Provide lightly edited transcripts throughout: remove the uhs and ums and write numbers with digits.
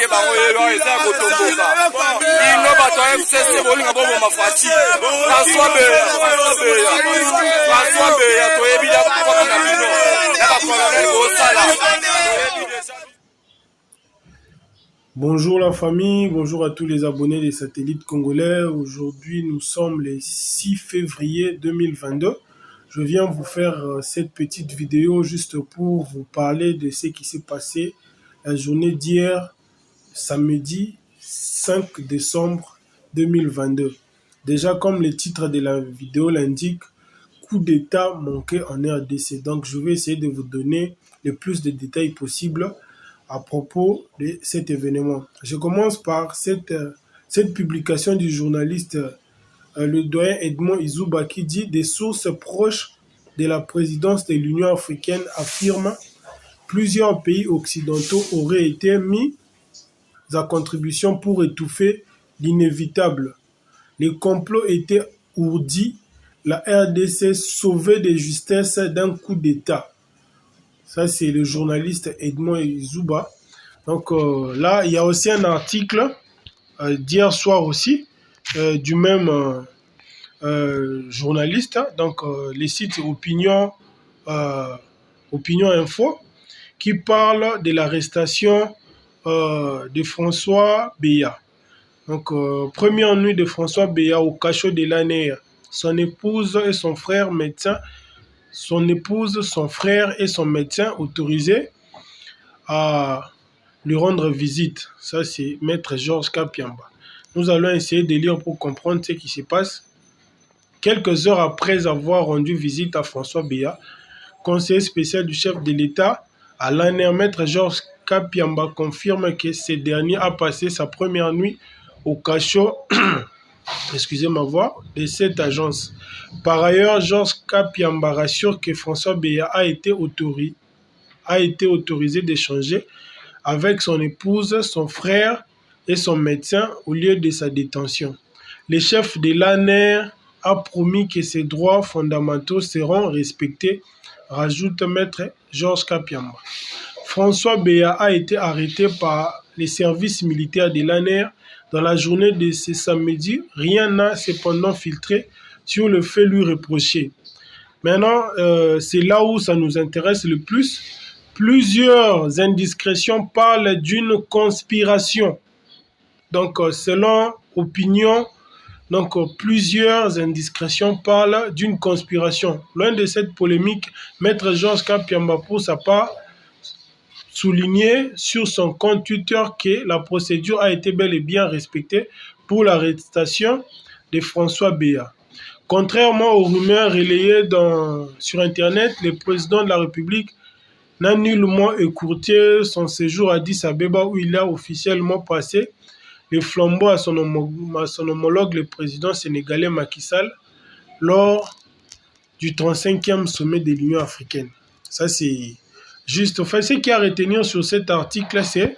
ke bango yelo eza kotomboka ino bato ya FCC bolinga bobo mafati François Beya toyebi da kwa na bino na ba colonel bosala. Bonjour la famille, bonjour à tous les abonnés des satellites congolais. Aujourd'hui, nous sommes le 6 février 2022. Je viens vous faire cette petite vidéo juste pour vous parler de ce qui s'est passé la journée d'hier, samedi 5 décembre 2022. Déjà, comme le titre de la vidéo l'indique, coup d'État manqué en RDC. Donc, je vais essayer de vous donner le plus de détails possible à propos de cet événement. Je commence par cette publication du journaliste le doyen Edmond Izouba qui dit « Des sources proches de la présidence de l'Union africaine affirment plusieurs pays occidentaux auraient été mis à contribution pour étouffer l'inévitable. Les complots étaient ourdis, la RDC sauvée de justesse d'un coup d'État. » Ça, c'est le journaliste Edmond Izouba. Donc là, il y a aussi un article d'hier soir aussi, du même journaliste. Donc, les sites Opinion Info, qui parle de l'arrestation de François Beya. Donc, première nuit de François Beya au cachot de l'année. Son épouse et son frère médecin. Son épouse, son frère et son médecin autorisés à lui rendre visite. Ça, c'est Maître Georges Kapiamba. Nous allons essayer de lire pour comprendre ce qui se passe. Quelques heures après avoir rendu visite à François Beya, conseiller spécial du chef de l'État, à l'ANR, Maître Georges Kapiamba confirme que ce dernier a passé sa première nuit au cachot excusez ma voix, de cette agence. Par ailleurs, Georges Kapiamba rassure que François Beya a été autorisé d'échanger avec son épouse, son frère et son médecin au lieu de sa détention. Le chef de l'ANR a promis que ses droits fondamentaux seront respectés, rajoute Maître Georges Kapiamba. François Beya a été arrêté par les services militaires de l'ANR dans la journée de ce samedi. Rien n'a cependant filtré sur le fait lui reproché. Maintenant, c'est là où ça nous intéresse le plus. Plusieurs indiscrétions parlent d'une conspiration. Donc, selon Opinion, plusieurs indiscrétions parlent d'une conspiration. Loin de cette polémique, Maître Georges Kapiamba, pour sa part, souligné sur son compte Twitter que la procédure a été bel et bien respectée pour l'arrestation de François Beya. Contrairement aux rumeurs relayées sur Internet, le président de la République n'a nullement écourté son séjour à Addis Abeba où il a officiellement passé le flambeau à son homologue, le président sénégalais Macky Sall, lors du 35e sommet de l'Union africaine. Ça, c'est juste. Enfin, ce qu'il y a à retenir sur cet article, c'est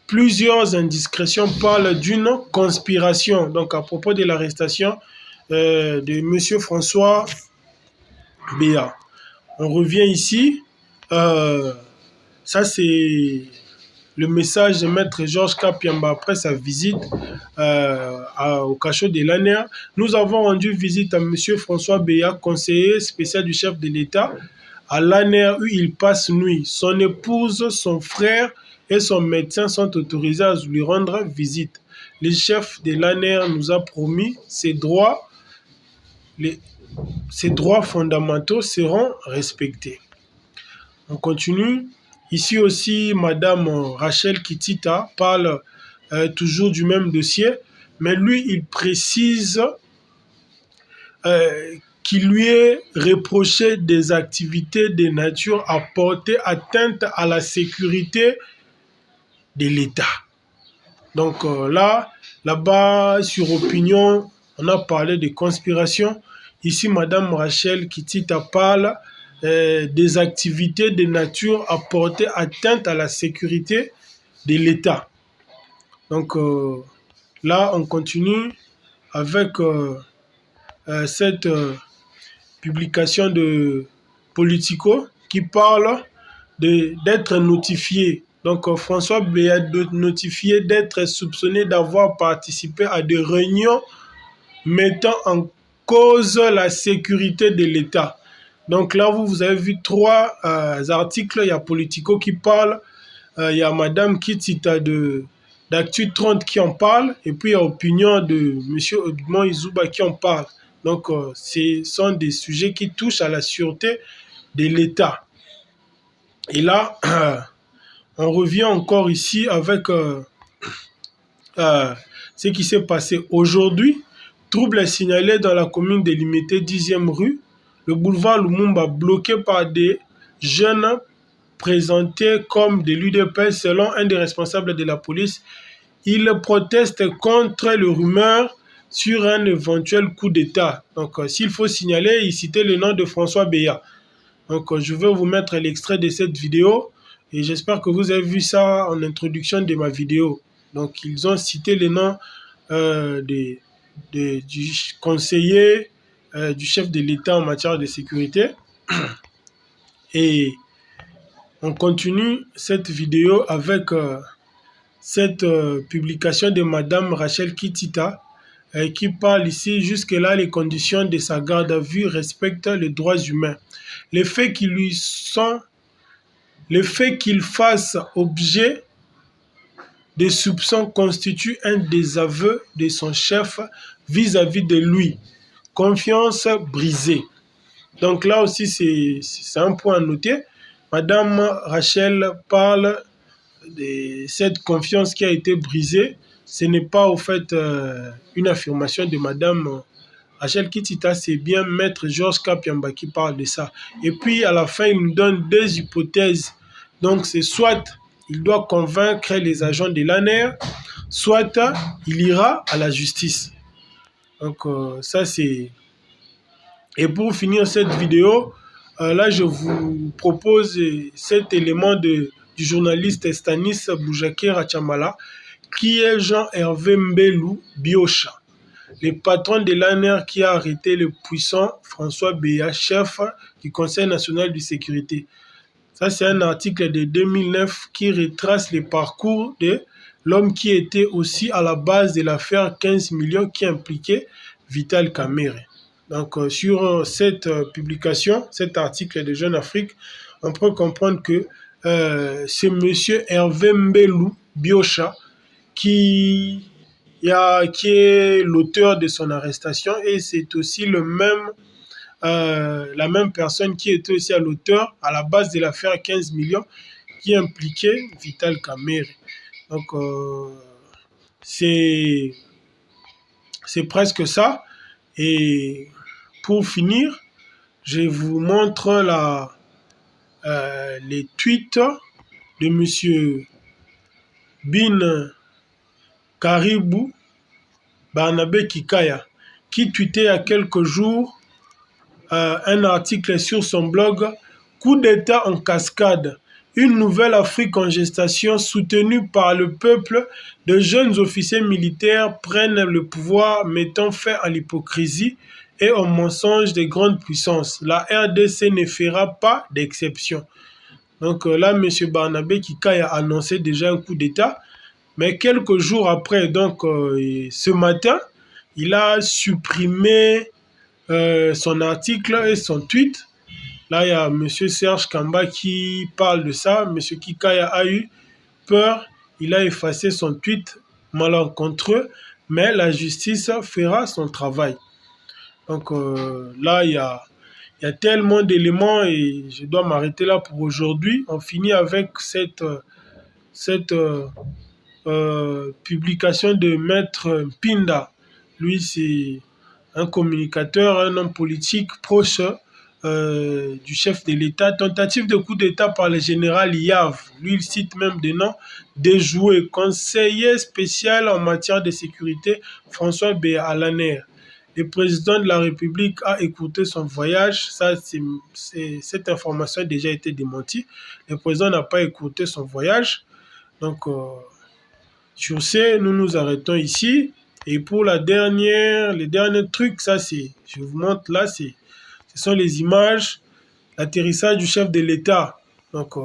plusieurs indiscrétions parlent d'une conspiration. Donc, à propos de l'arrestation de M. François Beya. On revient ici. Ça, c'est le message de Maître Georges Kapiamba après sa visite au cachot de l'ANR. Nous avons rendu visite à M. François Beya, conseiller spécial du chef de l'État, à l'ANR où il passe nuit. Son épouse, son frère et son médecin sont autorisés à lui rendre visite. Le chef de l'ANR nous a promis ses droits fondamentaux seront respectés. On continue. Ici aussi, Madame Rachel Kitita parle toujours du même dossier, mais lui, il précise qu'il lui est reproché des activités de nature à porter atteinte à la sécurité de l'État. Donc là-bas, sur Opinion, on a parlé de conspiration. Ici, Madame Rachel Kitita parle des activités de nature à porter atteinte à la sécurité de l'État. Donc là, on continue avec cette publication de Politico qui parle d'être notifié Donc François Béa notifié d'être soupçonné d'avoir participé à des réunions mettant en cause la sécurité de l'État. Donc là, vous avez vu 3 articles. Il y a Politico qui parle, il y a Madame Kitita d'Actu 30 qui en parle, et puis il y a Opinion de M. Edmond Izouba qui en parle. Donc ce sont des sujets qui touchent à la sûreté de l'État. Et là, on revient encore ici avec ce qui s'est passé aujourd'hui. Trouble signalé dans la commune délimitée 10e rue. Le boulevard Lumumba bloqué par des jeunes présentés comme des l'UDPS selon un des responsables de la police. Ils protestent contre les rumeurs sur un éventuel coup d'État. Donc, s'il faut signaler, il citait le nom de François Béa. Donc, je vais vous mettre l'extrait de cette vidéo et j'espère que vous avez vu ça en introduction de ma vidéo. Donc, ils ont cité le nom du conseiller du chef de l'État en matière de sécurité. Et on continue cette vidéo avec cette publication de Madame Rachel Kitita qui parle ici, jusque-là, les conditions de sa garde à vue respectent les droits humains. Les faits qu'il fasse objet des soupçons constituent un désaveu de son chef vis-à-vis de lui. Confiance brisée. Donc là aussi, c'est un point à noter. Madame Rachel parle de cette confiance qui a été brisée. Ce n'est pas au fait une affirmation de Madame Rachel Kitita, c'est bien Maître Georges Kapiamba qui parle de ça. Et puis à la fin, il nous donne 2 hypothèses. Donc c'est soit il doit convaincre les agents de l'ANER, soit il ira à la justice. Donc ça c'est... Et pour finir cette vidéo, là je vous propose cet élément du journaliste Stanis Boujake Rachamala, qui est Jean-Hervé Mbelou Biocha, le patron de l'ANER qui a arrêté le puissant François Béa, chef du Conseil national de sécurité. Ça, c'est un article de 2009 qui retrace le parcours de l'homme qui était aussi à la base de l'affaire 15 millions qui impliquait Vital Kamerhe. Donc, sur cette publication, cet article de Jeune Afrique, on peut comprendre que c'est M. Hervé Mbelou Biocha qui est l'auteur de son arrestation, et c'est aussi la même personne qui était aussi à l'auteur, à la base de l'affaire 15 millions qui impliquait Vital Kamerhe. Donc, c'est presque ça. Et pour finir, je vous montre les tweets de M. Bin Karibou Barnabé Kikaya, qui tweetait il y a quelques jours un article sur son blog « Coup d'État en cascade, une nouvelle Afrique en gestation soutenue par le peuple, de jeunes officiers militaires prennent le pouvoir, mettant fin à l'hypocrisie et au mensonge des grandes puissances. La RDC ne fera pas d'exception. » Donc là, M. Barnabé Kikaya a annoncé déjà un coup d'État, mais quelques jours après, donc ce matin, il a supprimé son article et son tweet. Là, il y a M. Serge Kamba qui parle de ça. M. Kikaya a eu peur. Il a effacé son tweet malencontreux, mais la justice fera son travail. Donc là, il y a tellement d'éléments et je dois m'arrêter là pour aujourd'hui. On finit avec cette publication de Maître Pinda. Lui, c'est un communicateur, un homme politique proche du chef de l'État. Tentative de coup d'État par le général Yav. Lui, il cite même des noms déjoués. Conseiller spécial en matière de sécurité, François Béa à l'ANER. Le président de la République a écouté son voyage. Ça, cette information a déjà été démentie. Le président n'a pas écouté son voyage. Donc, sur ce, nous nous arrêtons ici. Et pour le dernier truc, ça c'est, je vous montre là, ce sont les images d'atterrissage du chef de l'État. Donc,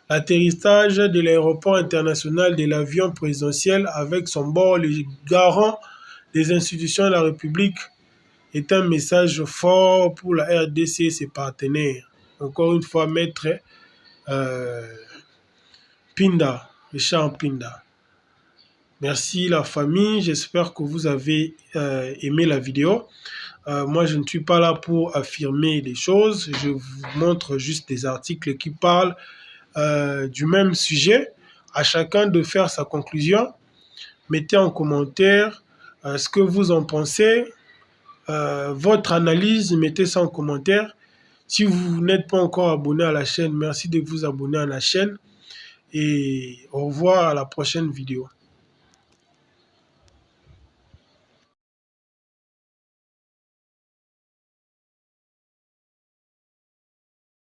L'atterrissage de l'aéroport international de l'avion présidentiel avec son bord, le garant des institutions de la République, est un message fort pour la RDC et ses partenaires. Encore une fois, Maître Pinda, Richard Pinda. Merci la famille, j'espère que vous avez aimé la vidéo. Moi, je ne suis pas là pour affirmer des choses, je vous montre juste des articles qui parlent du même sujet. À chacun de faire sa conclusion. Mettez en commentaire ce que vous en pensez, votre analyse, mettez ça en commentaire. Si vous n'êtes pas encore abonné à la chaîne, merci de vous abonner à la chaîne et au revoir à la prochaine vidéo.